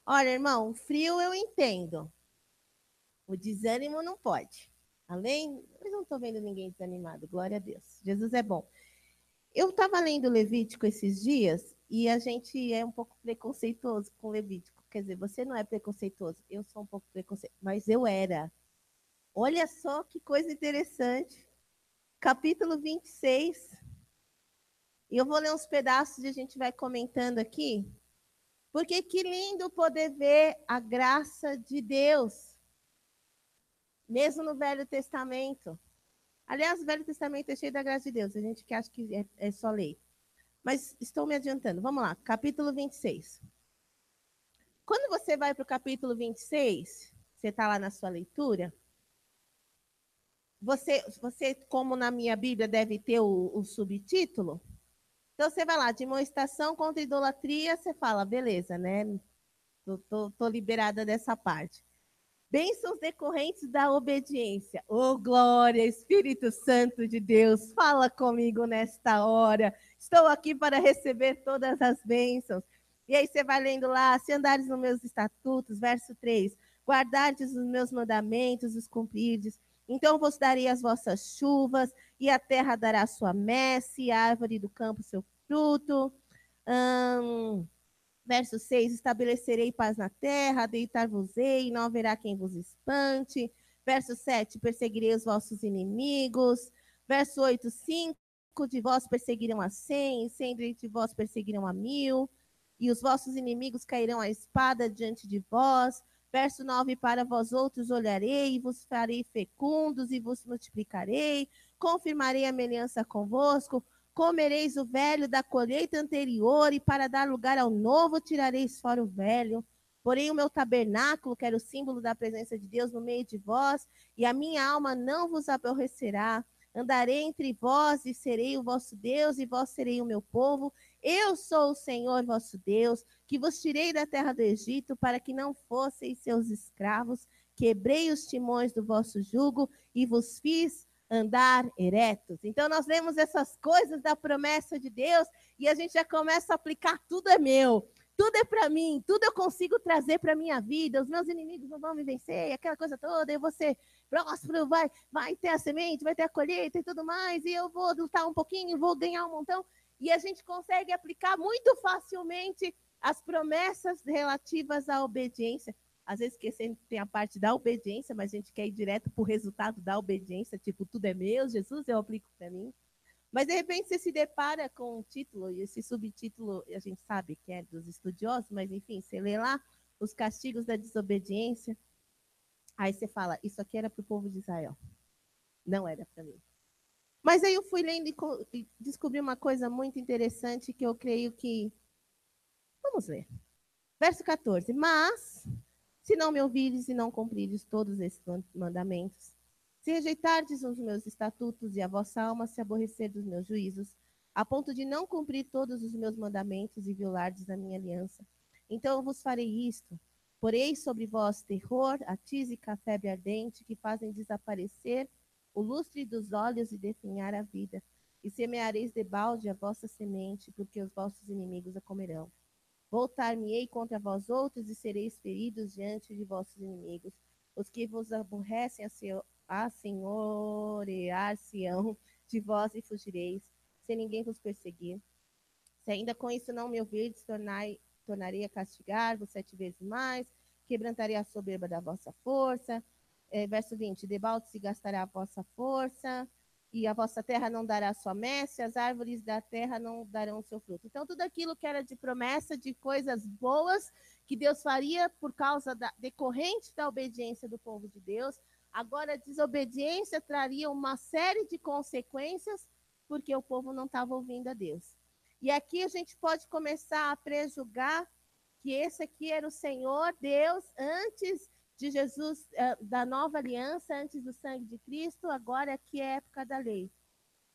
Olha, irmão, o frio eu entendo. O desânimo não pode. Além, eu não estou vendo ninguém desanimado, glória a Deus. Jesus é bom. Eu estava lendo Levítico esses dias e a gente é um pouco preconceituoso com Levítico. Quer dizer, você não é preconceituoso, eu sou um pouco preconceituoso, mas eu era. Olha só que coisa interessante. Capítulo 26. E eu vou ler uns pedaços e a gente vai comentando aqui. Porque que lindo poder ver a graça de Deus, mesmo no Velho Testamento. Aliás, o Velho Testamento é cheio da graça de Deus. A gente que acha que é só lei. Mas estou me adiantando. Vamos lá, capítulo 26. Quando você vai para o capítulo 26, você está lá na sua leitura, você, como na minha Bíblia, deve ter o subtítulo. Então, você vai lá, de demonstração contra idolatria, você fala, beleza, né? Tô liberada dessa parte. Bênçãos decorrentes da obediência. Oh, glória, Espírito Santo de Deus, fala comigo nesta hora. Estou aqui para receber todas as bênçãos. E aí você vai lendo lá, se andares nos meus estatutos, verso 3, guardardes os meus mandamentos, os cumprirdes, então vos darei as vossas chuvas, e a terra dará sua messe, e a árvore do campo seu fruto. Verso 6, estabelecerei paz na terra, deitar-vos-ei, não haverá quem vos espante. Verso 7, perseguirei os vossos inimigos. Verso 8, 5 de vós perseguirão a 100, e 100 de vós perseguirão a 1000, e os vossos inimigos cairão a espada diante de vós. Verso 9, para vós outros olharei, e vos farei fecundos, e vos multiplicarei, confirmarei a aliança convosco, comereis o velho da colheita anterior, e para dar lugar ao novo, tirareis fora o velho. Porém, o meu tabernáculo, que era o símbolo da presença de Deus no meio de vós, e a minha alma não vos aborrecerá. Andarei entre vós, e serei o vosso Deus, e vós serei o meu povo. Eu sou o Senhor vosso Deus, que vos tirei da terra do Egito, para que não fosseis seus escravos. Quebrei os timões do vosso jugo, e vos fiz andar eretos. Então, nós lemos essas coisas da promessa de Deus e a gente já começa a aplicar: tudo é meu, tudo é para mim, tudo eu consigo trazer para a minha vida, os meus inimigos não vão me vencer, aquela coisa toda, eu vou ser próspero, vai ter a semente, vai ter a colheita e tudo mais, e eu vou lutar um pouquinho, vou ganhar um montão. E a gente consegue aplicar muito facilmente as promessas relativas à obediência. Às vezes esquecendo que tem a parte da obediência, mas a gente quer ir direto para o resultado da obediência, tipo, tudo é meu, Jesus, eu aplico para mim. Mas, de repente, você se depara com um título, e esse subtítulo a gente sabe que é dos estudiosos, mas, enfim, você lê lá os castigos da desobediência, aí você fala, isso aqui era para o povo de Israel, não era para mim. Mas aí eu fui lendo e descobri uma coisa muito interessante que eu creio que... Vamos ler. Verso 14. Mas, se não me ouvires e não cumprires todos esses mandamentos, se rejeitardes os meus estatutos e a vossa alma se aborrecer dos meus juízos, a ponto de não cumprir todos os meus mandamentos e violardes a minha aliança, então eu vos farei isto: porei sobre vós terror, a tísica, a febre ardente, que fazem desaparecer o lustre dos olhos e definhar a vida, e semeareis debalde a vossa semente, porque os vossos inimigos a comerão. Voltar-me-ei contra vós outros e sereis feridos diante de vossos inimigos. Os que vos aborrecem assenhorear-se-ão de vós e fugireis, sem ninguém vos perseguir. Se ainda com isso não me ouvirdes, tornarei a castigar-vos 7 vezes mais, quebrantarei a soberba da vossa força. Verso 20, debalde se gastará a vossa força, e a vossa terra não dará sua messe, as árvores da terra não darão seu fruto. Então, tudo aquilo que era de promessa, de coisas boas que Deus faria por causa da decorrente da obediência do povo de Deus, agora a desobediência traria uma série de consequências porque o povo não estava ouvindo a Deus. E aqui a gente pode começar a prejulgar que esse aqui era o Senhor Deus antes de Jesus, da nova aliança, antes do sangue de Cristo, agora aqui é a época da lei.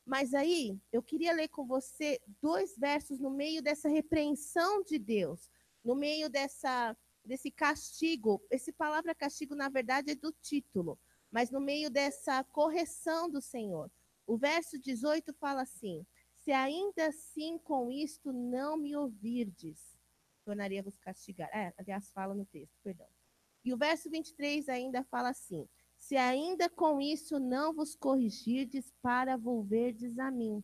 Mas aí, eu queria ler com você 2 versos no meio dessa repreensão de Deus, no meio desse castigo. Essa palavra castigo, na verdade, é do título, mas no meio dessa correção do Senhor. O verso 18 fala assim: se ainda assim com isto não me ouvirdes. tornaria-vos castigar. Aliás, fala no texto, perdão. E o verso 23 ainda fala assim: se ainda com isso não vos corrigirdes para volverdes a mim.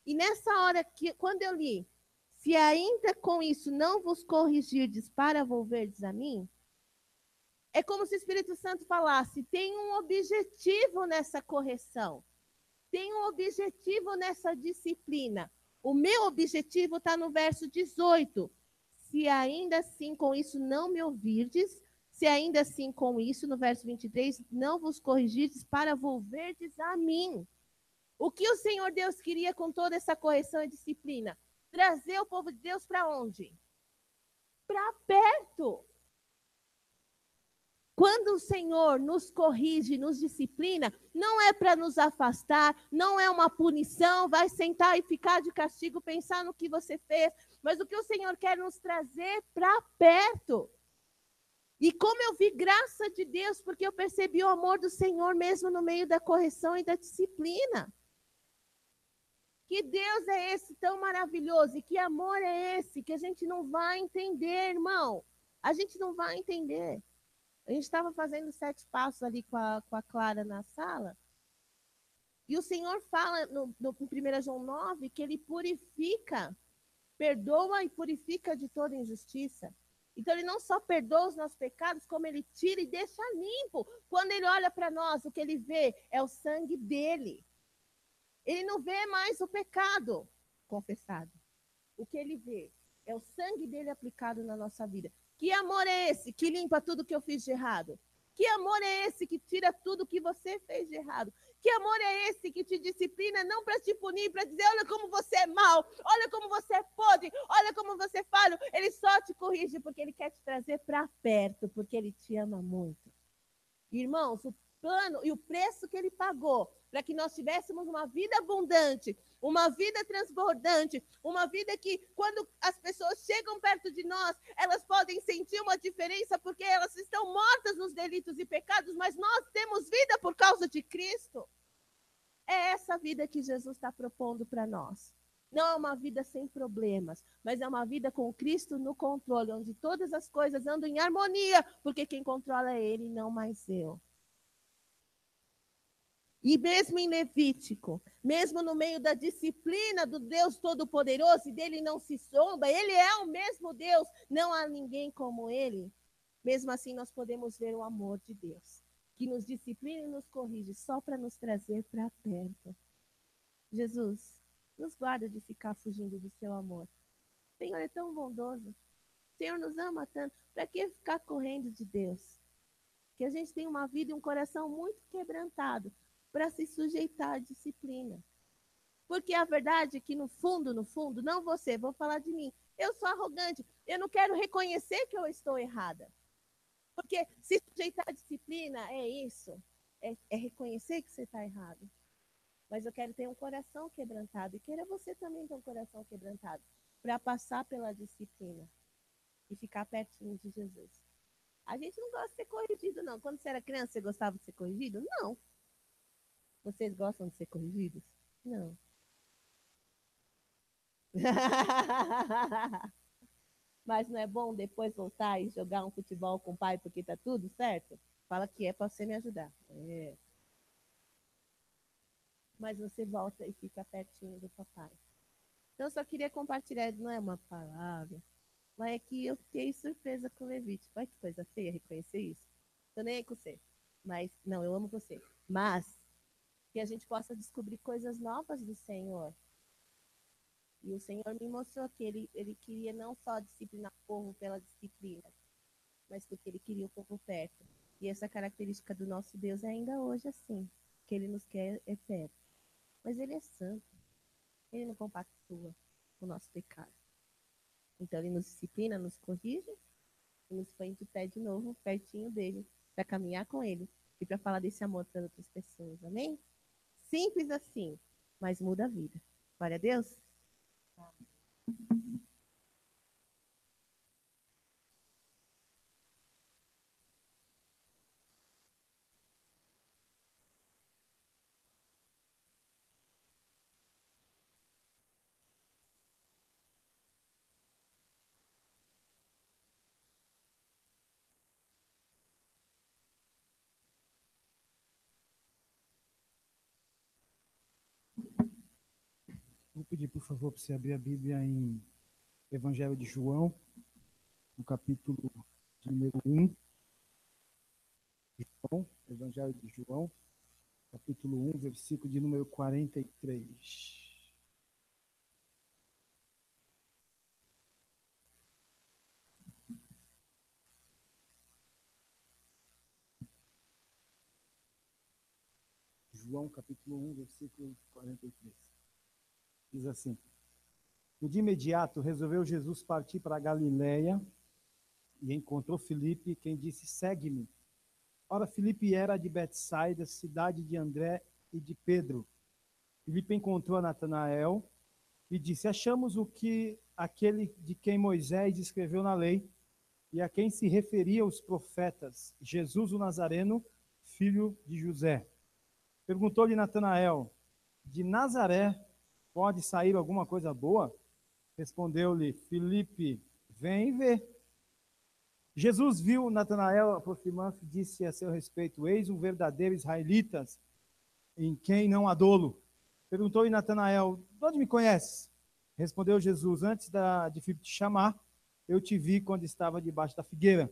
E nessa hora que, quando eu li, se ainda com isso não vos corrigirdes para volverdes a mim, é como se o Espírito Santo falasse: tem um objetivo nessa correção, tem um objetivo nessa disciplina. O meu objetivo está no verso 18. Se ainda assim com isso não me ouvirdes, se ainda assim com isso, no verso 23, não vos corrigirdes para volverdes a mim. O que o Senhor Deus queria com toda essa correção e disciplina? Trazer o povo de Deus para onde? Para perto. Quando o Senhor nos corrige, nos disciplina, não é para nos afastar, não é uma punição, vai sentar e ficar de castigo, pensar no que você fez, mas o que o Senhor quer nos trazer para perto. E como eu vi graça de Deus, porque eu percebi o amor do Senhor mesmo no meio da correção e da disciplina. Que Deus é esse tão maravilhoso e que amor é esse que a gente não vai entender, irmão. A gente não vai entender. A gente estava fazendo 7 passos ali com a Clara na sala. E o Senhor fala em 1 João 9 que ele purifica, perdoa e purifica de toda injustiça. Então, ele não só perdoa os nossos pecados, como ele tira e deixa limpo. Quando ele olha para nós, o que ele vê é o sangue dele. Ele não vê mais o pecado confessado. O que ele vê é o sangue dele aplicado na nossa vida. Que amor é esse que limpa tudo que eu fiz de errado? Que amor é esse que tira tudo que você fez de errado? Que amor é esse que te disciplina não para te punir, para dizer, olha como você é mau, olha como você é podre, olha como você é falho. Ele só te corrige porque ele quer te trazer para perto, porque ele te ama muito. Irmãos, o plano e o preço que ele pagou para que nós tivéssemos uma vida abundante, uma vida transbordante, uma vida que, quando as pessoas chegam perto de nós, elas podem sentir uma diferença porque elas estão mortas nos delitos e pecados, mas nós temos vida por causa de Cristo. É essa vida que Jesus está propondo para nós. Não é uma vida sem problemas, mas é uma vida com Cristo no controle, onde todas as coisas andam em harmonia, porque quem controla é Ele, não mais eu. E mesmo em Levítico, mesmo no meio da disciplina do Deus Todo-Poderoso, e dele não se zomba, ele é o mesmo Deus, não há ninguém como ele. Mesmo assim, nós podemos ver o amor de Deus, que nos disciplina e nos corrige, só para nos trazer para perto. Jesus, nos guarda de ficar fugindo do seu amor. O Senhor é tão bondoso. O Senhor nos ama tanto. Para que ficar correndo de Deus? Que a gente tem uma vida e um coração muito quebrantado para se sujeitar à disciplina. Porque a verdade é que no fundo, não você, vou falar de mim. Eu sou arrogante. Eu não quero reconhecer que eu estou errada. Porque se sujeitar à disciplina é isso. É reconhecer que você está errado. Mas eu quero ter um coração quebrantado. E queira você também ter um coração quebrantado. Para passar pela disciplina. E ficar pertinho de Jesus. A gente não gosta de ser corrigido, não. Quando você era criança, você gostava de ser corrigido? Não. Vocês gostam de ser corrigidos? Não. Mas não é bom depois voltar e jogar um futebol com o pai porque tá tudo certo? Fala que é para você me ajudar. É. Mas você volta e fica pertinho do papai. Então, eu só queria compartilhar, não é uma palavra, mas é que eu fiquei surpresa com o Levítico. Olha que coisa feia reconhecer isso. Tô nem aí com você. Mas, não, eu amo você. Mas, que a gente possa descobrir coisas novas do Senhor. E o Senhor me mostrou que ele queria não só disciplinar o povo pela disciplina, mas porque ele queria o povo perto. E essa característica do nosso Deus é ainda hoje assim, que ele nos quer é perto. Mas ele é santo, ele não compactua com o nosso pecado. Então ele nos disciplina, nos corrige e nos põe de pé de novo, pertinho dele, para caminhar com ele e para falar desse amor para outras pessoas. Amém? Simples assim, mas muda a vida. Glória a Deus. pedir, por favor, para você abrir a Bíblia em Evangelho de João, no capítulo de número 1. Evangelho de João, capítulo 1, versículo de número 43. João, capítulo 1, versículo 43. Diz assim: No dia imediato, resolveu Jesus partir para a Galiléia e encontrou Filipe, quem disse: Segue-me. Ora, Filipe era de Betsaida, cidade de André e de Pedro. Filipe encontrou a Natanael e disse: Achamos o que aquele de quem Moisés escreveu na lei e a quem se referia os profetas, Jesus o Nazareno, filho de José. Perguntou-lhe Natanael: De Nazaré pode sair alguma coisa boa? Respondeu-lhe Filipe: Vem e vê. Jesus viu Natanael aproximando-se e disse a seu respeito: Eis um verdadeiro israelita, em quem não há dolo. Perguntou-lhe Natanael: De onde me conheces? Respondeu Jesus: Antes de Filipe te chamar, eu te vi quando estava debaixo da figueira.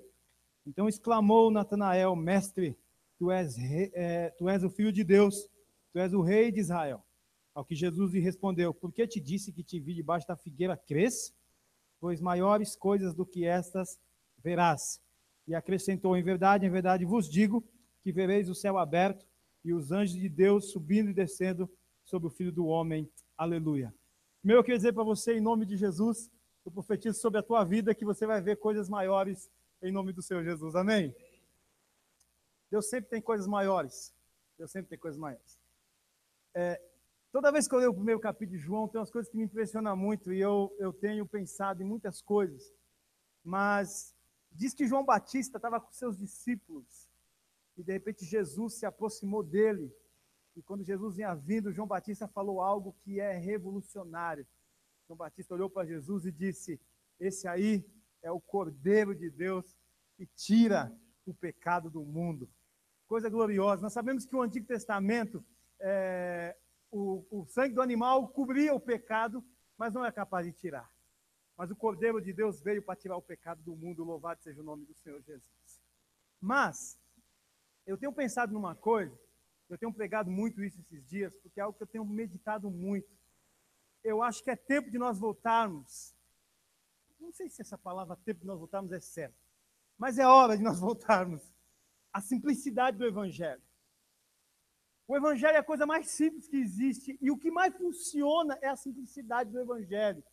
Então exclamou Natanael: Mestre, tu és o Filho de Deus, tu és o Rei de Israel. Ao que Jesus lhe respondeu: Por que te disse que te vi debaixo da figueira? Crês? Pois maiores coisas do que estas verás. E acrescentou: em verdade vos digo que vereis o céu aberto e os anjos de Deus subindo e descendo sobre o Filho do Homem. Aleluia. Meu, eu queria dizer para você, em nome de Jesus, eu profetizo sobre a tua vida que você vai ver coisas maiores em nome do Senhor Jesus. Amém? Deus sempre tem coisas maiores. Deus sempre tem coisas maiores. Toda vez que eu leio o primeiro capítulo de João, tem umas coisas que me impressionam muito e eu tenho pensado em muitas coisas. Mas diz que João Batista estava com seus discípulos e de repente Jesus se aproximou dele. E quando Jesus vinha vindo, João Batista falou algo que é revolucionário. João Batista olhou para Jesus e disse: Esse aí é o Cordeiro de Deus que tira o pecado do mundo. Coisa gloriosa. Nós sabemos que o Antigo Testamento, o sangue do animal cobria o pecado, mas não é capaz de tirar. Mas o Cordeiro de Deus veio para tirar o pecado do mundo. Louvado seja o nome do Senhor Jesus. Mas eu tenho pensado numa coisa, eu tenho pregado muito isso esses dias, porque é algo que eu tenho meditado muito. Eu acho que é tempo de nós voltarmos. Não sei se essa palavra tempo de nós voltarmos é certa, mas é hora de nós voltarmos à simplicidade do Evangelho. O Evangelho é a coisa mais simples que existe e o que mais funciona é a simplicidade do Evangelho.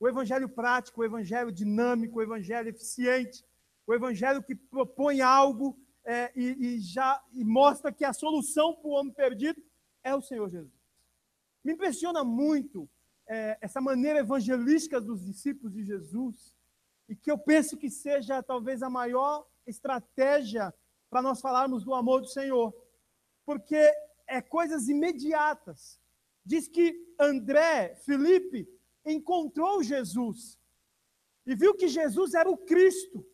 O Evangelho prático, o Evangelho dinâmico, o Evangelho eficiente, o Evangelho que propõe algo e mostra que a solução para o homem perdido é o Senhor Jesus. Me impressiona muito essa maneira evangelística dos discípulos de Jesus, e que eu penso que seja talvez a maior estratégia para nós falarmos do amor do Senhor, porque é coisas imediatas. Diz que André, Filipe, encontrou Jesus e viu que Jesus era o Cristo,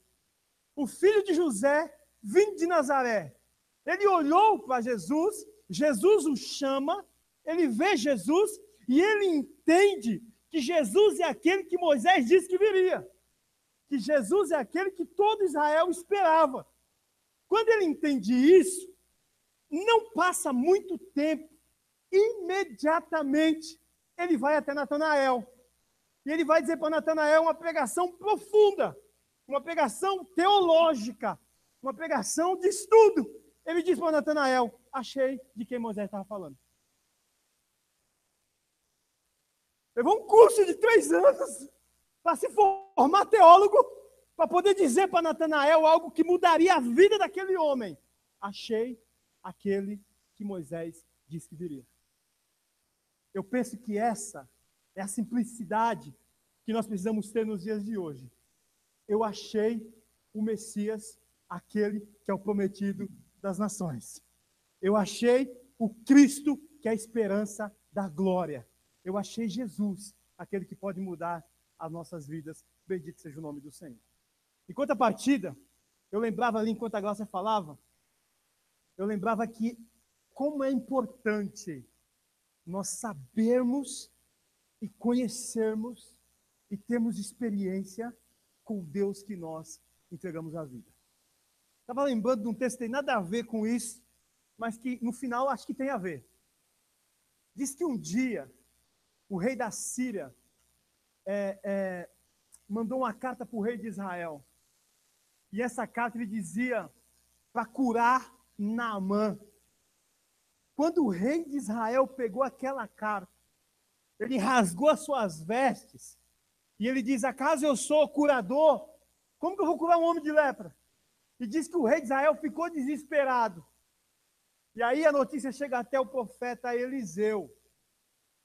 o filho de José, vindo de Nazaré. Ele olhou para Jesus, Jesus o chama, ele vê Jesus e ele entende que Jesus é aquele que Moisés disse que viria, que Jesus é aquele que todo Israel esperava. Quando ele entende isso, não passa muito tempo, imediatamente ele vai até Natanael. E ele vai dizer para Natanael uma pregação profunda, uma pregação teológica, uma pregação de estudo. Ele diz para Natanael: achei de quem Moisés estava falando. Levou um curso de 3 anos para se formar teólogo, para poder dizer para Natanael algo que mudaria a vida daquele homem. Achei aquele que Moisés disse que viria. Eu penso que essa é a simplicidade que nós precisamos ter nos dias de hoje. Eu achei o Messias, aquele que é o prometido das nações. Eu achei o Cristo, que é a esperança da glória. Eu achei Jesus, aquele que pode mudar as nossas vidas. Bendito seja o nome do Senhor. Enquanto a partida, eu lembrava ali, enquanto a Gláucia falava, eu lembrava que como é importante nós sabermos e conhecermos e termos experiência com o Deus que nós entregamos a vida. Estava lembrando de um texto que tem nada a ver com isso, mas que no final acho que tem a ver. Diz que um dia o rei da Síria mandou uma carta para o rei de Israel. E essa carta ele dizia para curar Naamã. Quando o rei de Israel pegou aquela carta, ele rasgou as suas vestes e ele diz: acaso eu sou curador? Como que eu vou curar um homem de lepra? E diz que o rei de Israel ficou desesperado. E aí a notícia chega até o profeta Eliseu.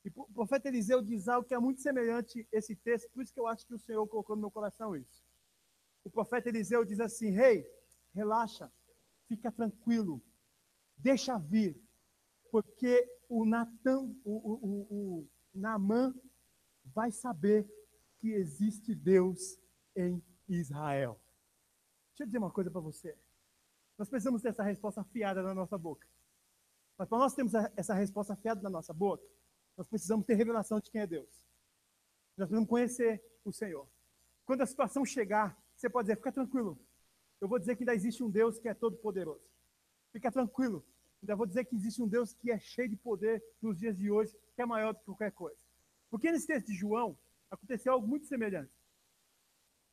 E o profeta Eliseu diz algo que é muito semelhante a esse texto, por isso que eu acho que o Senhor colocou no meu coração isso. O profeta Eliseu diz assim: rei, relaxa, fica tranquilo, deixa vir, porque o Naamã vai saber que existe Deus em Israel. Deixa eu dizer uma coisa para você. Nós precisamos ter essa resposta afiada na nossa boca. Mas para nós termos essa resposta afiada na nossa boca, nós precisamos ter revelação de quem é Deus. Nós precisamos conhecer o Senhor. Quando a situação chegar, você pode dizer: fica tranquilo, eu vou dizer que ainda existe um Deus que é todo poderoso. Fica tranquilo, ainda vou dizer que existe um Deus que é cheio de poder nos dias de hoje, que é maior do que qualquer coisa. Porque nesse texto de João, aconteceu algo muito semelhante.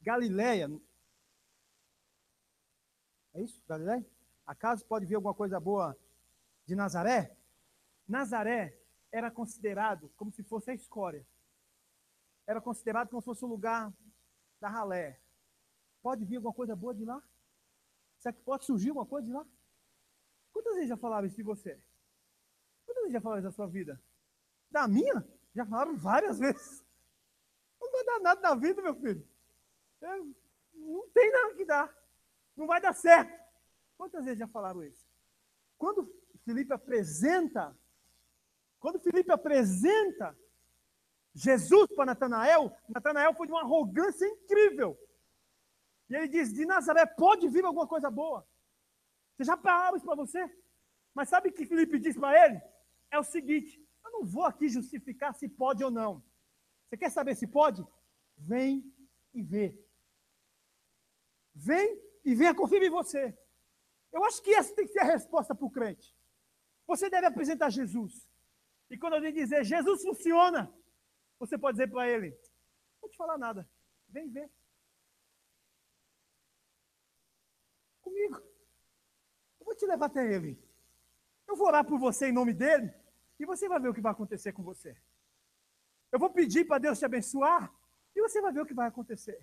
Galileia, é isso? Galileia? Acaso pode vir alguma coisa boa de Nazaré? Nazaré era considerado como se fosse a escória. Era considerado como se fosse o lugar da ralé. Pode vir alguma coisa boa de lá? Será que pode surgir alguma coisa de lá? Quantas vezes já falaram isso de você? Quantas vezes já falaram isso da sua vida? Da minha? Já falaram várias vezes. Não vai dar nada na vida, meu filho. Não tem nada que dar. Não vai dar certo. Quantas vezes já falaram isso? Quando Filipe apresenta Jesus para Natanael, Natanael foi de uma arrogância incrível. E ele diz: de Nazaré pode vir alguma coisa boa. Você já falaram isso para você? Mas sabe o que Filipe diz para ele? É o seguinte: eu não vou aqui justificar se pode ou não. Você quer saber se pode? Vem e vê. Vem e venha confiar em você. Eu acho que essa tem que ser a resposta para o crente. Você deve apresentar Jesus. E quando alguém dizer: Jesus funciona, você pode dizer para ele: não vou te falar nada, vem ver. Comigo. Eu vou te levar até ele. Eu vou orar por você em nome dele e você vai ver o que vai acontecer com você. Eu vou pedir para Deus te abençoar e você vai ver o que vai acontecer.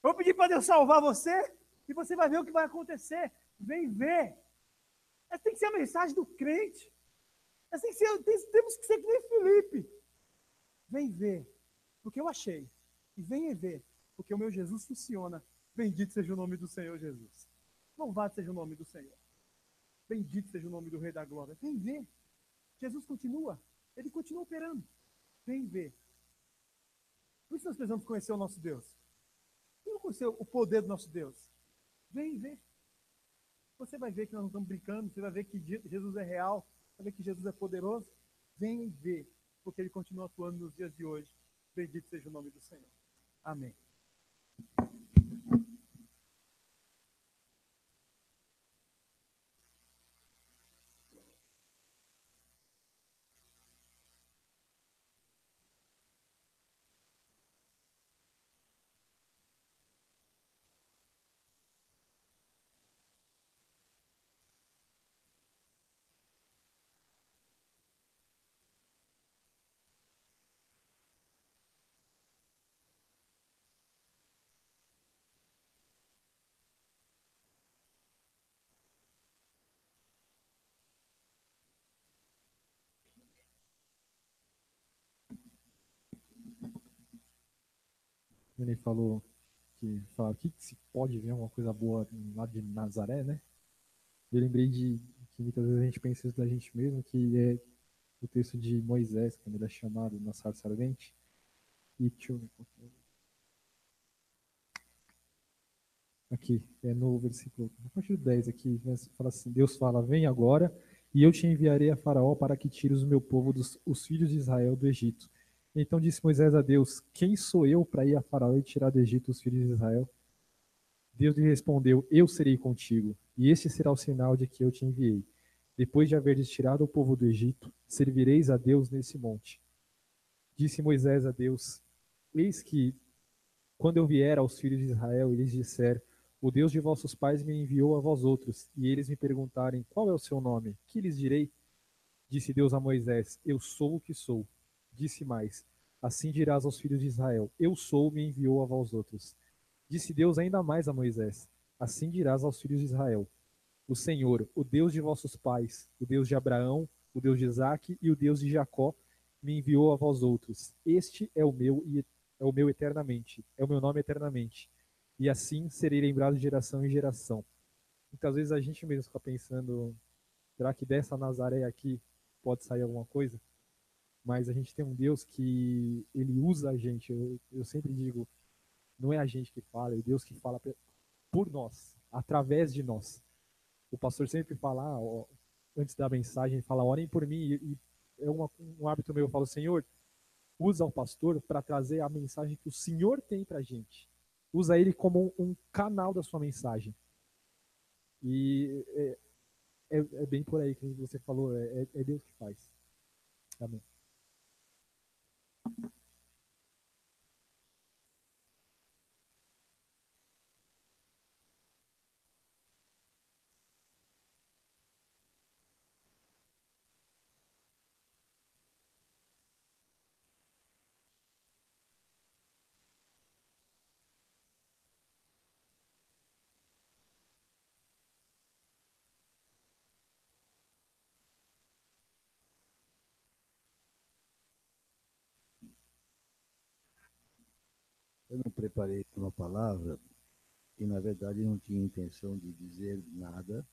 Eu vou pedir para Deus salvar você e você vai ver o que vai acontecer. Vem ver. Essa tem que ser a mensagem do crente. Temos que ser que nem Filipe. Vem ver, porque eu achei. E venha ver, porque o meu Jesus funciona. Bendito seja o nome do Senhor Jesus. Louvado seja o nome do Senhor. Bendito seja o nome do Rei da Glória. Vem ver. Jesus continua. Ele continua operando. Vem ver. Por isso nós precisamos conhecer o nosso Deus. Vamos conhecer o poder do nosso Deus. Vem ver. Você vai ver que nós não estamos brincando. Você vai ver que Jesus é real. Vai ver que Jesus é poderoso. Vem ver. Porque ele continua atuando nos dias de hoje. Bendito seja o nome do Senhor. Amém. Ele falou que se pode ver uma coisa boa lá de Nazaré, né? Eu lembrei de que muitas vezes a gente pensa isso da gente mesmo, que é o texto de Moisés, quando ele é chamado na sarça ardente. E deixa eu ver qual que é. Aqui, é no versículo, a partir do 10 aqui, fala assim, Deus fala: vem agora, e eu te enviarei a Faraó para que tires o meu povo, os filhos de Israel, do Egito. Então disse Moisés a Deus: Quem sou eu para ir a Faraó e tirar do Egito os filhos de Israel? Deus lhe respondeu: Eu serei contigo, e este será o sinal de que eu te enviei. Depois de haveres tirado o povo do Egito, servireis a Deus nesse monte. Disse Moisés a Deus: Eis que, quando eu vier aos filhos de Israel e lhes disser: O Deus de vossos pais me enviou a vós outros, e eles me perguntarem: Qual é o seu nome? Que lhes direi? Disse Deus a Moisés: Eu sou o que sou. Disse mais: Assim dirás aos filhos de Israel: Eu sou, me enviou a vós outros. Disse Deus ainda mais a Moisés: Assim dirás aos filhos de Israel: O Senhor, o Deus de vossos pais, o Deus de Abraão, o Deus de Isaque e o Deus de Jacó, me enviou a vós outros. Este é o meu e é o meu eternamente, é o meu nome eternamente. E assim serei lembrado de geração em geração. Muitas vezes a gente mesmo fica pensando, será que dessa Nazaré aqui pode sair alguma coisa? Mas a gente tem um Deus que ele usa a gente. Eu sempre digo, não é a gente que fala, é Deus que fala por nós, através de nós. O pastor sempre fala, ó, antes da mensagem, fala, orem por mim, e é um hábito meu, eu falo, Senhor, usa o pastor para trazer a mensagem que o Senhor tem para a gente. Usa ele como um canal da sua mensagem. E é bem por aí que você falou, é Deus que faz. Amém. Eu não preparei uma palavra e, na verdade, não tinha intenção de dizer nada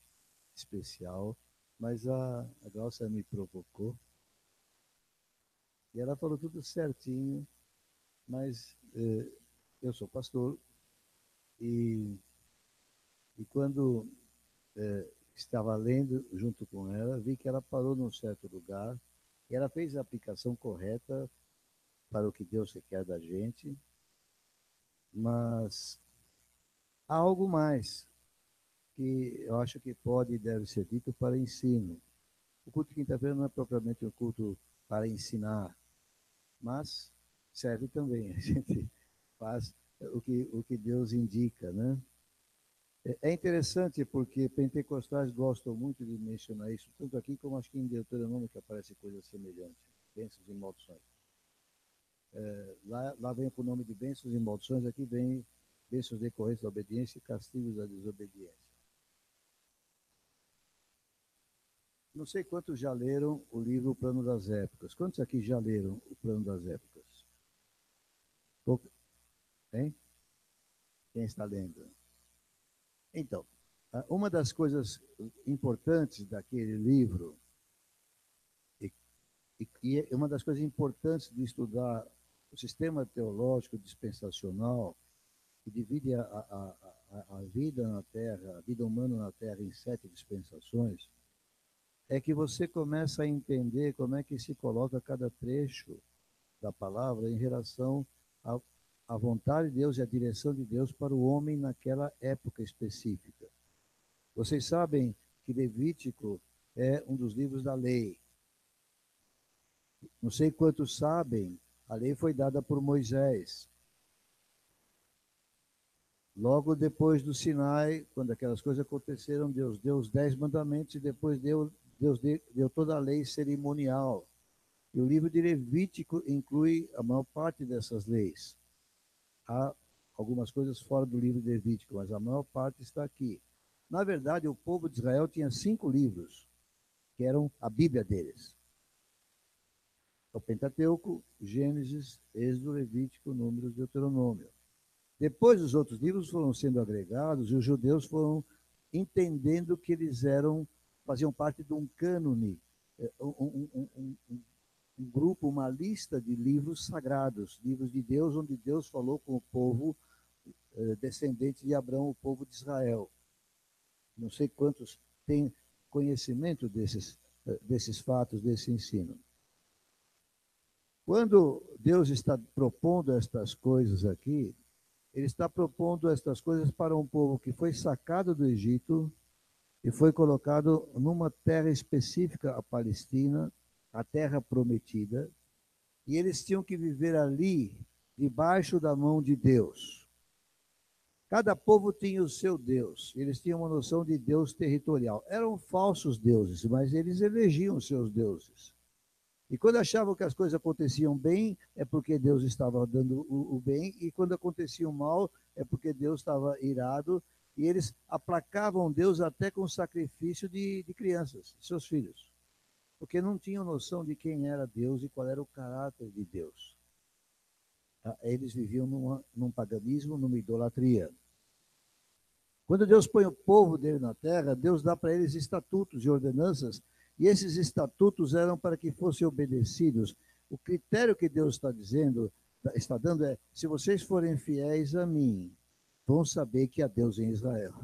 especial, mas a Glaucia me provocou e ela falou tudo certinho, mas eu sou pastor e, e quando estava lendo junto com ela, vi que ela parou num certo lugar e ela fez a aplicação correta para o que Deus quer da gente, mas há algo mais que eu acho que pode e deve ser dito para ensino. O culto de quinta-feira não é propriamente um culto para ensinar, mas serve também. A gente faz o que Deus indica, né? É interessante porque pentecostais gostam muito de mencionar isso, tanto aqui como acho que em Deuteronômio que aparece coisa semelhante, bênçãos e maldições. Lá vem com o nome de bênçãos e maldições, aqui vem bênçãos decorrentes da obediência e castigos da desobediência. Não sei quantos já leram o livro O Plano das Épocas. Quantos aqui já leram O Plano das Épocas? Hein? Quem está lendo? Então, uma das coisas importantes daquele livro, e uma das coisas importantes de estudar o sistema teológico dispensacional, que divide a vida na Terra, a vida humana na Terra em 7 dispensações, é que você começa a entender como é que se coloca cada trecho da palavra em relação à vontade de Deus e à direção de Deus para o homem naquela época específica. Vocês sabem que Levítico é um dos livros da lei. Não sei quantos sabem, a lei foi dada por Moisés. Logo depois do Sinai, quando aquelas coisas aconteceram, Deus deu os 10 mandamentos e depois Deus deu toda a lei cerimonial. E o livro de Levítico inclui a maior parte dessas leis. Há algumas coisas fora do livro de Levítico, mas a maior parte está aqui. Na verdade, o povo de Israel tinha 5 livros, que eram a Bíblia deles. O Pentateuco, Gênesis, Êxodo, Levítico, Números, Deuteronômio. Depois os outros livros foram sendo agregados e os judeus foram entendendo que eles faziam parte de um cânone, um grupo, uma lista de livros sagrados, livros de Deus, onde Deus falou com o povo descendente de Abraão, o povo de Israel. Não sei quantos têm conhecimento desses fatos, desse ensino. Quando Deus está propondo estas coisas aqui, ele está propondo estas coisas para um povo que foi sacado do Egito e foi colocado numa terra específica, a Palestina, a terra prometida, e eles tinham que viver ali, debaixo da mão de Deus. Cada povo tinha o seu Deus, eles tinham uma noção de Deus territorial. Eram falsos deuses, mas eles elegiam os seus deuses. E quando achavam que as coisas aconteciam bem, é porque Deus estava dando o bem, e quando aconteciam mal, é porque Deus estava irado, e eles aplacavam Deus até com o sacrifício de crianças, de seus filhos, porque não tinham noção de quem era Deus e qual era o caráter de Deus. Eles viviam num paganismo, numa idolatria. Quando Deus põe o povo dele na terra, Deus dá para eles estatutos e ordenanças, e esses estatutos eram para que fossem obedecidos. O critério que Deus está dando é: se vocês forem fiéis a mim, vão saber que há Deus em Israel.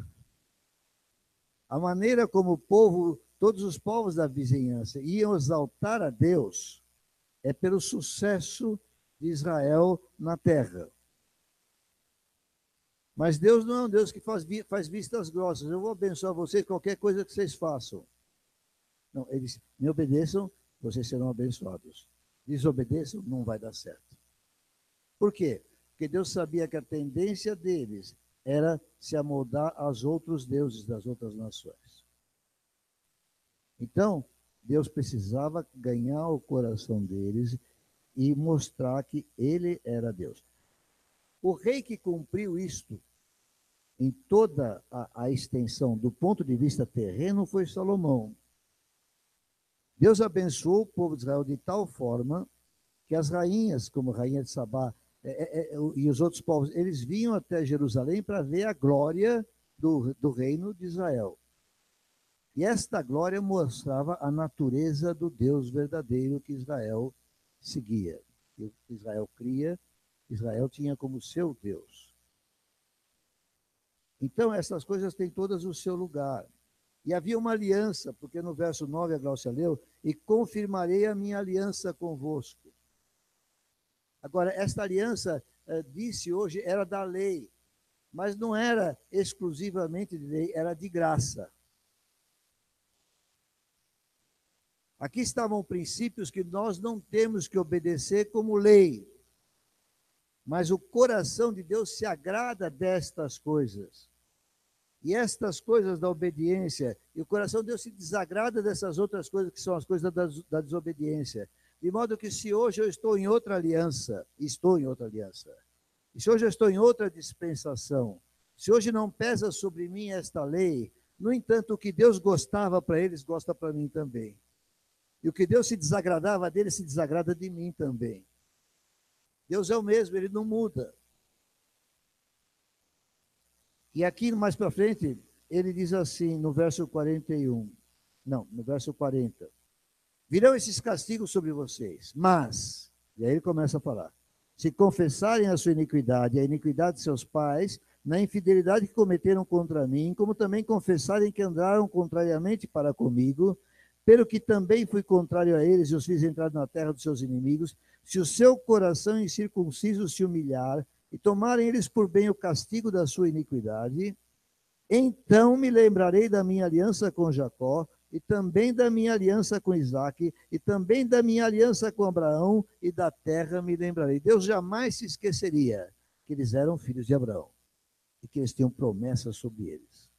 A maneira como o povo, todos os povos da vizinhança iam exaltar a Deus é pelo sucesso de Israel na terra. Mas Deus não é um Deus que faz vistas grossas. Eu vou abençoar vocês, qualquer coisa que vocês façam. Não, eles me obedeçam, vocês serão abençoados. Desobedeçam, não vai dar certo. Por quê? Porque Deus sabia que a tendência deles era se amoldar aos outros deuses das outras nações. Então, Deus precisava ganhar o coração deles e mostrar que ele era Deus. O rei que cumpriu isto em toda a extensão do ponto de vista terreno foi Salomão. Deus abençoou o povo de Israel de tal forma que as rainhas, como a rainha de Sabá e os outros povos, eles vinham até Jerusalém para ver a glória do reino de Israel. E esta glória mostrava a natureza do Deus verdadeiro que Israel seguia. Que Israel cria, Israel tinha como seu Deus. Então, essas coisas têm todas o seu lugar. E havia uma aliança, porque no verso 9 a Glaucia leu: e confirmarei a minha aliança convosco. Agora, esta aliança, disse hoje, era da lei, mas não era exclusivamente de lei, era de graça. Aqui estavam princípios que nós não temos que obedecer como lei, mas o coração de Deus se agrada destas coisas. E estas coisas da obediência, e o coração de Deus se desagrada dessas outras coisas que são as coisas da desobediência. De modo que se hoje eu estou em outra aliança, e se hoje eu estou em outra dispensação, se hoje não pesa sobre mim esta lei, no entanto, o que Deus gostava para eles, gosta para mim também. E o que Deus se desagradava dele, se desagrada de mim também. Deus é o mesmo, ele não muda. E aqui mais para frente, ele diz assim, no verso 41, não, no verso 40, virão esses castigos sobre vocês, mas, e aí ele começa a falar, se confessarem a sua iniquidade, a iniquidade de seus pais, na infidelidade que cometeram contra mim, como também confessarem que andaram contrariamente para comigo, pelo que também fui contrário a eles e os fiz entrar na terra dos seus inimigos, se o seu coração incircunciso se humilhar, e tomarem eles por bem o castigo da sua iniquidade, então me lembrarei da minha aliança com Jacó, e também da minha aliança com Isaque, e também da minha aliança com Abraão, e da terra me lembrarei. Deus jamais se esqueceria que eles eram filhos de Abraão, e que eles tinham promessas sobre eles.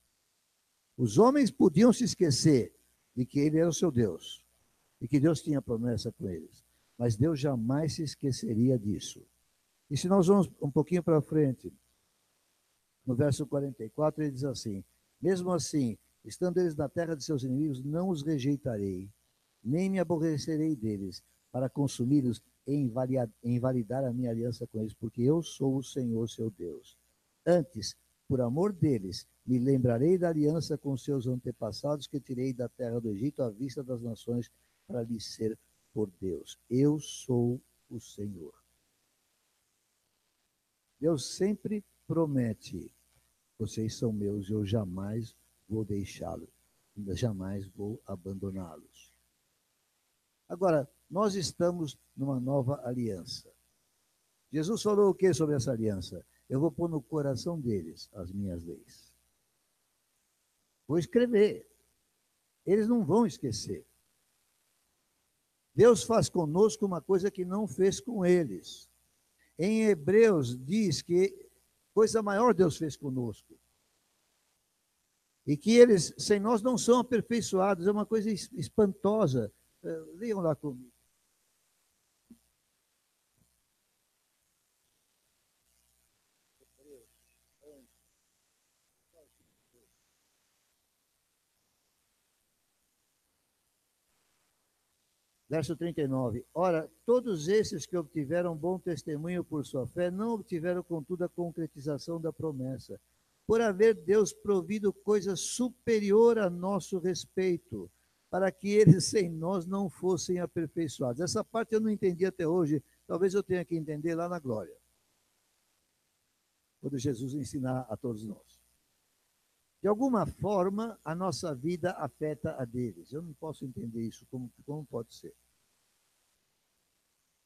Os homens podiam se esquecer de que ele era o seu Deus, e que Deus tinha promessa com eles, mas Deus jamais se esqueceria disso. E se nós vamos um pouquinho para frente, no verso 44, ele diz assim: mesmo assim, estando eles na terra de seus inimigos, não os rejeitarei, nem me aborrecerei deles, para consumi-los e invalidar a minha aliança com eles, porque eu sou o Senhor, seu Deus. Antes, por amor deles, me lembrarei da aliança com seus antepassados que tirei da terra do Egito à vista das nações, para lhes ser por Deus. Eu sou o Senhor. Deus sempre promete: vocês são meus, eu jamais vou deixá-los, jamais vou abandoná-los. Agora, nós estamos numa nova aliança. Jesus falou o que sobre essa aliança? Eu vou pôr no coração deles as minhas leis. Vou escrever. Eles não vão esquecer. Deus faz conosco uma coisa que não fez com eles. Em Hebreus diz que coisa maior Deus fez conosco. E que eles, sem nós, não são aperfeiçoados. É uma coisa espantosa. Leiam lá comigo. Verso 39. Ora, todos esses que obtiveram bom testemunho por sua fé, não obtiveram, contudo, a concretização da promessa, por haver Deus provido coisa superior a nosso respeito, para que eles sem nós não fossem aperfeiçoados. Essa parte eu não entendi até hoje, talvez eu tenha que entender lá na glória, quando Jesus ensinar a todos nós. De alguma forma, a nossa vida afeta a deles. Eu não posso entender isso, como pode ser.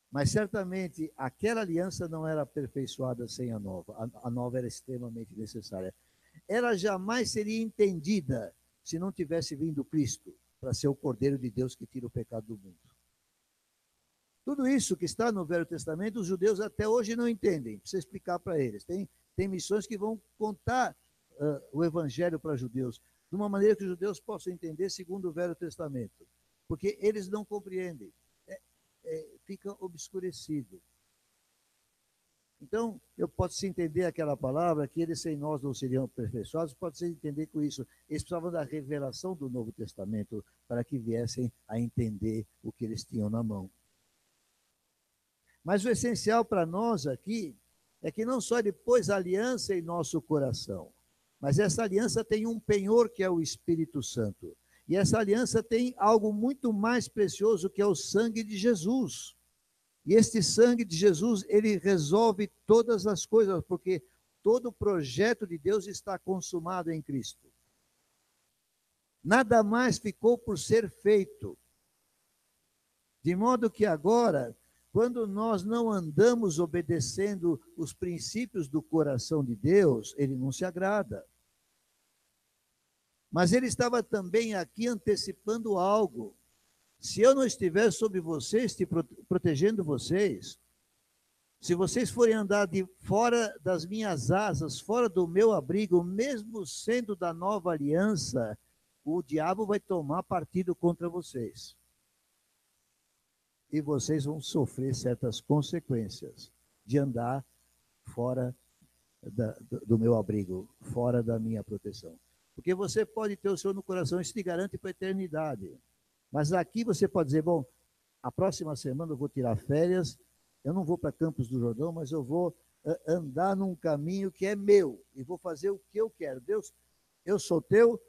Mas certamente aquela aliança não era aperfeiçoada sem a nova. A nova era extremamente necessária. Ela jamais seria entendida se não tivesse vindo Cristo para ser o Cordeiro de Deus que tira o pecado do mundo. Tudo isso que está no Velho Testamento, os judeus até hoje não entendem. Precisa explicar para eles. Tem missões que vão contar o evangelho para judeus, de uma maneira que os judeus possam entender segundo o Velho Testamento, porque eles não compreendem, fica obscurecido. Então, eu posso entender aquela palavra, que eles sem nós não seriam aperfeiçoados, pode-se entender com isso. Eles precisavam da revelação do Novo Testamento para que viessem a entender o que eles tinham na mão. Mas o essencial para nós aqui é que não só ele pôs aliança em nosso coração, mas essa aliança tem um penhor que é o Espírito Santo. E essa aliança tem algo muito mais precioso que é o sangue de Jesus. E este sangue de Jesus, ele resolve todas as coisas, porque todo o projeto de Deus está consumado em Cristo. Nada mais ficou por ser feito. De modo que agora, quando nós não andamos obedecendo os princípios do coração de Deus, ele não se agrada. Mas ele estava também aqui antecipando algo. Se eu não estiver sobre vocês, protegendo vocês, se vocês forem andar fora das minhas asas, fora do meu abrigo, mesmo sendo da nova aliança, o diabo vai tomar partido contra vocês. E vocês vão sofrer certas consequências de andar fora do meu abrigo, fora da minha proteção. Porque você pode ter o Senhor no coração, isso te garante para a eternidade. Mas aqui você pode dizer, bom, a próxima semana eu vou tirar férias, eu não vou para Campos do Jordão, mas eu vou andar num caminho que é meu, e vou fazer o que eu quero. Deus, eu sou teu,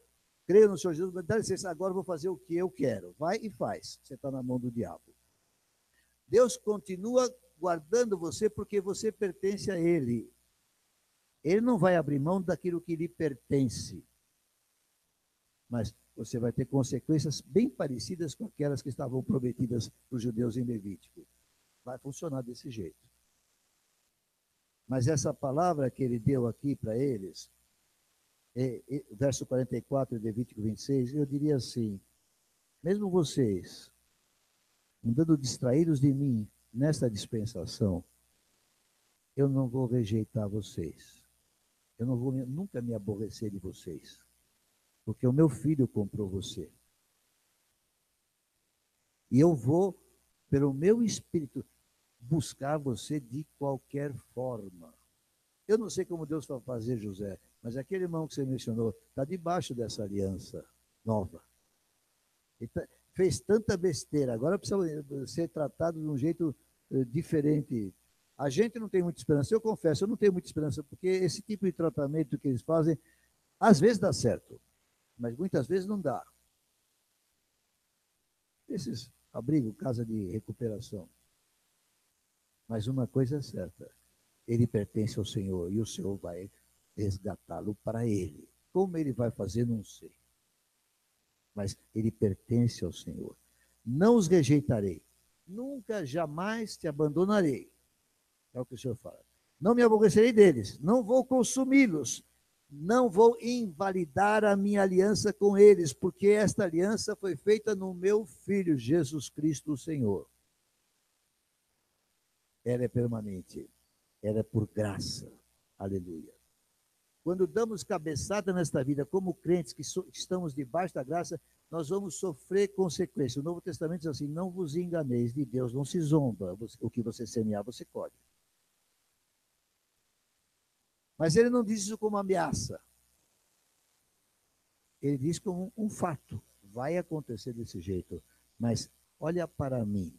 creio no Senhor Jesus, mas dá licença, agora eu vou fazer o que eu quero. Vai e faz, você está na mão do diabo. Deus continua guardando você porque você pertence a Ele. Ele não vai abrir mão daquilo que lhe pertence. Mas você vai ter consequências bem parecidas com aquelas que estavam prometidas para os judeus em Levítico. Vai funcionar desse jeito. Mas essa palavra que ele deu aqui para eles, verso 44 de Levítico 26, eu diria assim, mesmo vocês, andando distraídos de mim nesta dispensação, eu não vou rejeitar vocês. Eu não vou nunca me aborrecer de vocês. Porque o meu filho comprou você. E eu vou, pelo meu espírito, buscar você de qualquer forma. Eu não sei como Deus vai fazer, José, mas aquele irmão que você mencionou está debaixo dessa aliança nova. Ele fez tanta besteira, agora precisa ser tratado de um jeito diferente. A gente não tem muita esperança, eu confesso, eu não tenho muita esperança, porque esse tipo de tratamento que eles fazem, às vezes dá certo. Mas muitas vezes não dá. Esses abrigo, casa de recuperação. Mas uma coisa é certa, ele pertence ao Senhor e o Senhor vai resgatá-lo para ele. Como ele vai fazer, não sei. Mas ele pertence ao Senhor. não os rejeitarei. Nunca, jamais te abandonarei. É o que o Senhor fala. Não me aborrecerei deles, não vou consumi-los, não vou invalidar a minha aliança com eles, porque esta aliança foi feita no meu Filho, Jesus Cristo, o Senhor. Ela é permanente, ela é por graça. Aleluia. Quando damos cabeçada nesta vida, como crentes que estamos debaixo da graça, nós vamos sofrer consequências. O Novo Testamento diz assim: não vos enganeis, de Deus não se zomba, o que você semear, você colhe. Mas ele não diz isso como ameaça. Ele diz como um fato. Vai acontecer desse jeito. Mas olha para mim.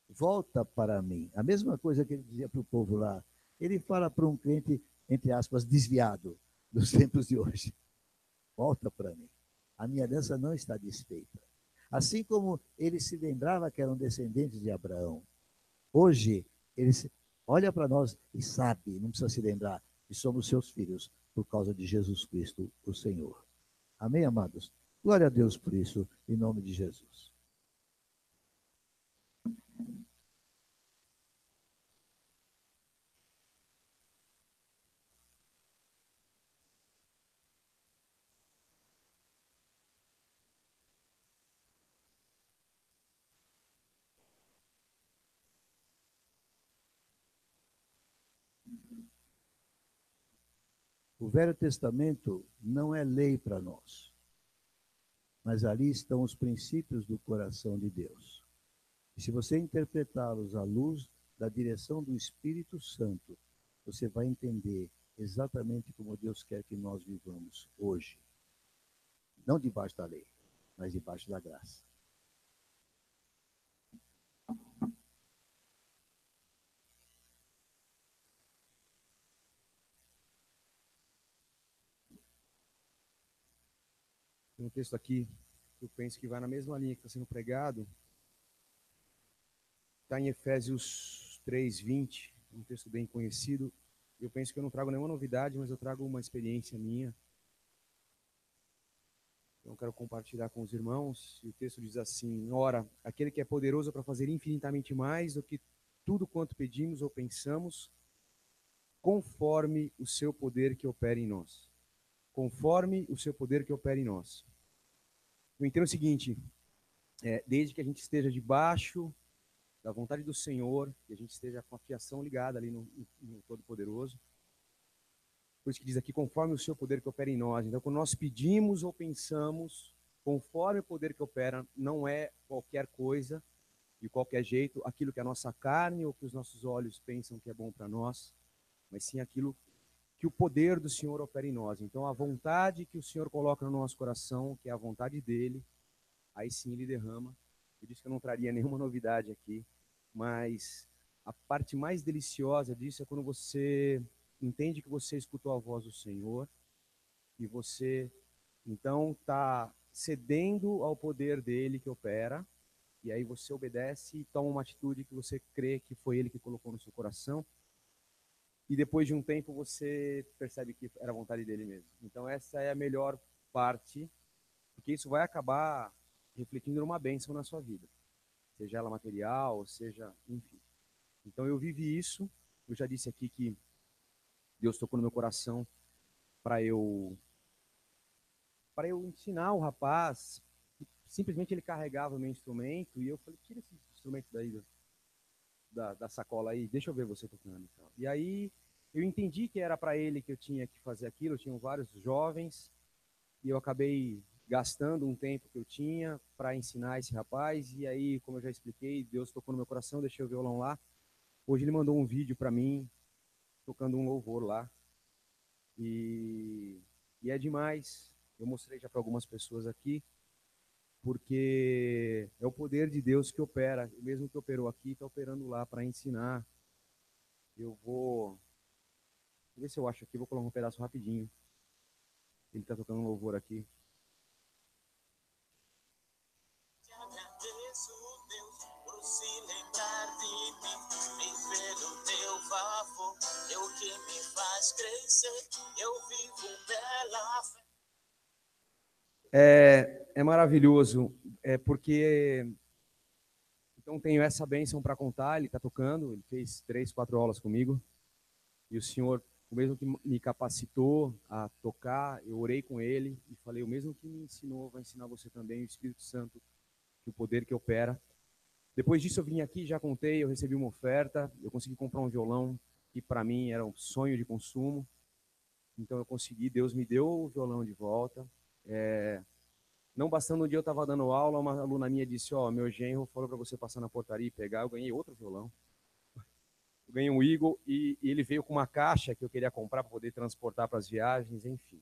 Volta para mim. A mesma coisa que ele dizia para o povo lá. Ele fala para um crente, entre aspas, desviado dos tempos de hoje. Volta para mim. A minha aliança não está desfeita. Assim como ele se lembrava que eram descendentes de Abraão. Hoje, ele olha para nós e sabe, não precisa se lembrar, que somos seus filhos por causa de Jesus Cristo, o Senhor. Amém, amados? Glória a Deus por isso, em nome de Jesus. O Velho Testamento não é lei para nós, mas ali estão os princípios do coração de Deus. E se você interpretá-los à luz da direção do Espírito Santo, você vai entender exatamente como Deus quer que nós vivamos hoje. Não debaixo da lei, mas debaixo da graça. Tem um texto aqui que eu penso que vai na mesma linha que está sendo pregado. Está em Efésios 3:20, um texto bem conhecido. Eu penso que eu não trago nenhuma novidade, mas eu trago uma experiência minha. Então eu quero compartilhar com os irmãos. E o texto diz assim: ora, aquele que é poderoso para fazer infinitamente mais do que tudo quanto pedimos ou pensamos, conforme o seu poder que opera em nós. Conforme o seu poder que opera em nós. Eu entendo o seguinte, desde que a gente esteja debaixo da vontade do Senhor, que a gente esteja com a fiação ligada ali no Todo-Poderoso, por isso que diz aqui, conforme o seu poder que opera em nós. Então, quando nós pedimos ou pensamos, conforme o poder que opera, não é qualquer coisa, de qualquer jeito, aquilo que a nossa carne ou que os nossos olhos pensam que é bom para nós, mas sim aquilo que o poder do Senhor opera em nós. Então, a vontade que o Senhor coloca no nosso coração, que é a vontade dele, aí sim ele derrama. Eu disse que eu não traria nenhuma novidade aqui, mas a parte mais deliciosa disso é quando você entende que você escutou a voz do Senhor e você, então, está cedendo ao poder dele que opera, e aí você obedece e toma uma atitude que você crê que foi ele que colocou no seu coração. E depois de um tempo você percebe que era a vontade dele mesmo. Então essa é a melhor parte, porque isso vai acabar refletindo numa bênção na sua vida. Seja ela material, seja, enfim. Então eu vivi isso, eu já disse aqui que Deus tocou no meu coração para eu ensinar o rapaz. Simplesmente ele carregava o meu instrumento e eu falei, tira esse instrumento daí da sacola aí, deixa eu ver você tocando. E aí eu entendi que era para ele que eu tinha que fazer aquilo. Tinham vários jovens e eu acabei gastando um tempo que eu tinha para ensinar esse rapaz. E aí, como eu já expliquei, Deus tocou no meu coração, deixei o violão lá. Hoje ele mandou um vídeo para mim, tocando um louvor lá. E é demais. Eu mostrei já para algumas pessoas aqui, porque é o poder de Deus que opera. O mesmo que operou aqui, está operando lá para ensinar. Eu vou ver se eu acho aqui, vou colocar um pedaço rapidinho. Ele está tocando um louvor aqui. Te agradeço, Deus, por se lembrar de mim, me ver o teu favor, é o que me faz crescer, eu vivo pela fé. É maravilhoso. é porque então tenho essa bênção para contar. Ele está tocando, ele fez 3, 4 aulas comigo, e o Senhor, o mesmo que me capacitou a tocar, eu orei com ele e falei: o mesmo que me ensinou vai ensinar você também, o Espírito Santo, que o poder que opera. Depois disso eu vim aqui, já contei, eu recebi uma oferta, eu consegui comprar um violão que para mim era um sonho de consumo. Então eu consegui, Deus me deu o violão de volta. Não bastando, um dia eu estava dando aula, uma aluna minha disse: ó, meu genro falou para você passar na portaria e pegar. Eu ganhei outro violão. Eu ganhei um Eagle e ele veio com uma caixa que eu queria comprar para poder transportar para as viagens, enfim.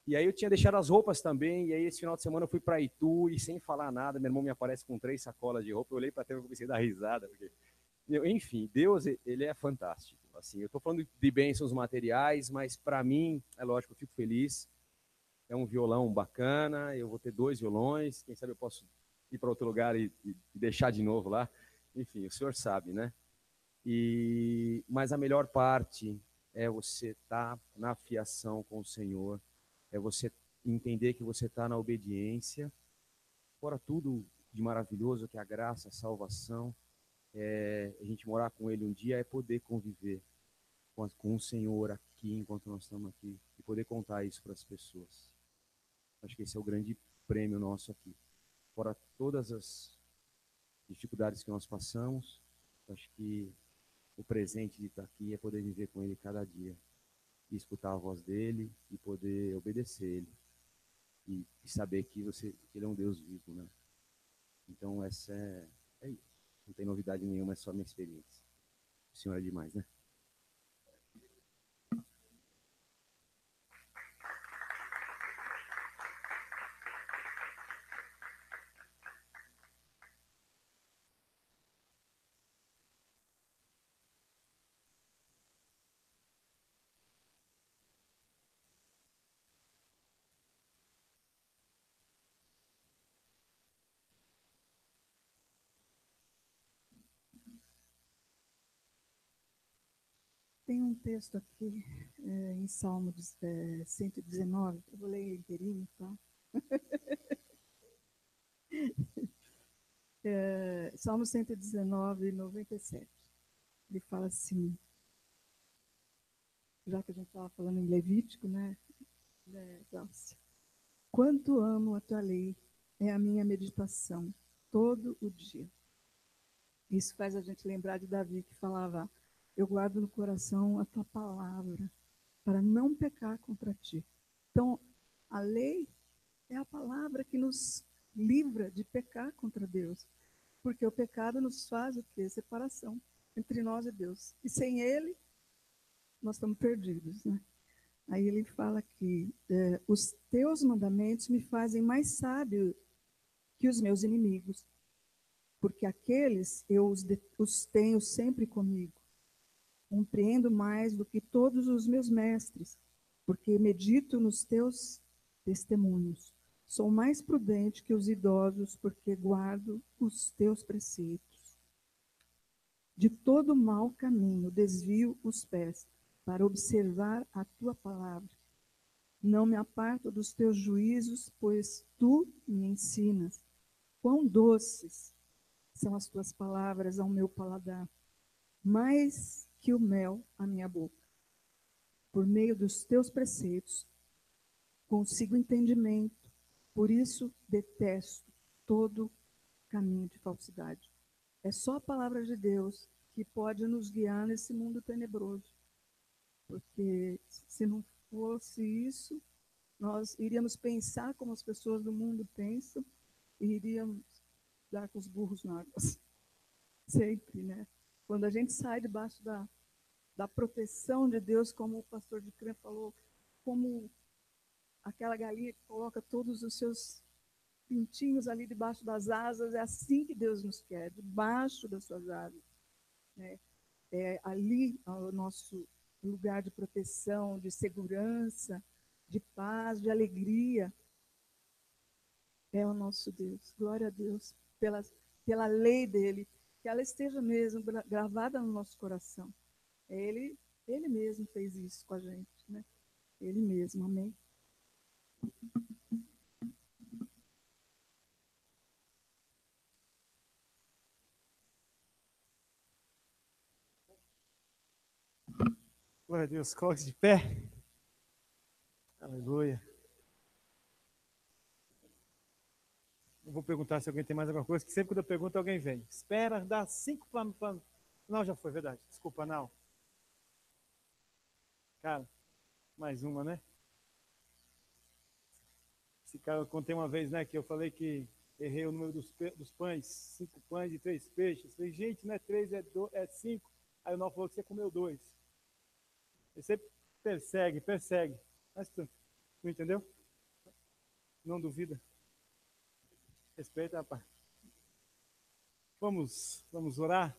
E aí eu tinha deixado as roupas também, e aí esse final de semana eu fui para Itu e sem falar nada, meu irmão me aparece com 3 sacolas de roupa, eu olhei para a tela e comecei a dar risada, porque... Enfim, Deus, ele é fantástico. Assim, eu estou falando de bênçãos materiais, mas para mim, é lógico, eu fico feliz. É um violão bacana, eu vou ter 2 violões, quem sabe eu posso ir para outro lugar e deixar de novo lá. Enfim, o senhor sabe, né? Mas a melhor parte é você estar na fiação com o Senhor, é você entender que você está na obediência, fora tudo de maravilhoso que é a graça, a salvação. A gente morar com Ele um dia é poder conviver com o Senhor aqui, enquanto nós estamos aqui, e poder contar isso para as pessoas. Acho que esse é o grande prêmio nosso aqui. Fora todas as dificuldades que nós passamos, acho que o presente de estar aqui é poder viver com Ele cada dia, e escutar a voz dEle, e poder obedecer Ele, e saber que Ele é um Deus vivo, né? Então, essa é isso. Não tem novidade nenhuma, é só minha experiência. O Senhor é demais, né? Tem um texto aqui em Salmo 119, eu vou ler inteirinho, tá? Salmo 119, 97. Ele fala assim, já que a gente estava falando em Levítico, né? Quanto amo a tua lei, é a minha meditação todo o dia. Isso faz a gente lembrar de Davi, que falava: eu guardo no coração a tua palavra, para não pecar contra ti. Então, a lei é a palavra que nos livra de pecar contra Deus. Porque o pecado nos faz o quê? Separação entre nós e Deus. E sem Ele, nós estamos perdidos, né? Aí ele fala que os teus mandamentos me fazem mais sábio que os meus inimigos, porque aqueles eu os tenho sempre comigo. Compreendo mais do que todos os meus mestres, porque medito nos teus testemunhos. Sou mais prudente que os idosos, porque guardo os teus preceitos. De todo mau caminho desvio os pés, para observar a tua palavra. Não me aparto dos teus juízos, pois tu me ensinas. Quão doces são as tuas palavras ao meu paladar, mais que o mel à minha boca. Por meio dos teus preceitos, consigo entendimento, por isso detesto todo caminho de falsidade. É só a palavra de Deus que pode nos guiar nesse mundo tenebroso. Porque se não fosse isso, nós iríamos pensar como as pessoas do mundo pensam e iríamos dar com os burros na água. Sempre, né? Quando a gente sai debaixo da proteção de Deus, como o pastor de Crã falou, como aquela galinha que coloca todos os seus pintinhos ali debaixo das asas, é assim que Deus nos quer, debaixo das suas asas, né? É ali o nosso lugar de proteção, de segurança, de paz, de alegria. É o nosso Deus. Glória a Deus pela lei dele, que ela esteja mesmo gravada no nosso coração. Ele mesmo fez isso com a gente, né? Ele mesmo, amém? Glória a Deus. Coloque-se de pé. Aleluia. Eu vou perguntar se alguém tem mais alguma coisa, que sempre quando eu pergunto, alguém vem. Espera, dá 5 para... Não, já foi, verdade. Desculpa, não. Cara, mais uma, né? Esse cara, eu contei uma vez, né, que eu falei que errei o número dos pães, 5 pães e 3 peixes. Eu falei, gente, não é 3, é 5. Aí o Nó falou que você comeu 2. Ele sempre persegue. Mas tu não entendeu? Não duvida. Respeita, rapaz. Vamos orar?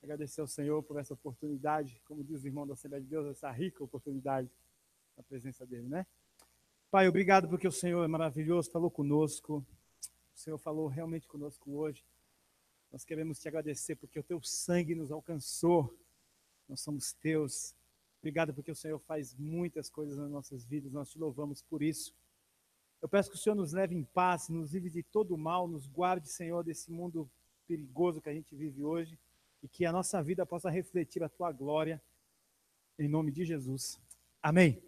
Agradecer ao Senhor por essa oportunidade, como diz o irmão da Assembleia de Deus, essa rica oportunidade na presença dele, né? Pai, obrigado porque o Senhor é maravilhoso, falou conosco. O Senhor falou realmente conosco hoje. Nós queremos te agradecer porque o teu sangue nos alcançou. Nós somos teus. Obrigado porque o Senhor faz muitas coisas nas nossas vidas. Nós te louvamos por isso. Eu peço que o Senhor nos leve em paz, nos livre de todo o mal, nos guarde, Senhor, desse mundo perigoso que a gente vive hoje e que a nossa vida possa refletir a tua glória, em nome de Jesus. Amém.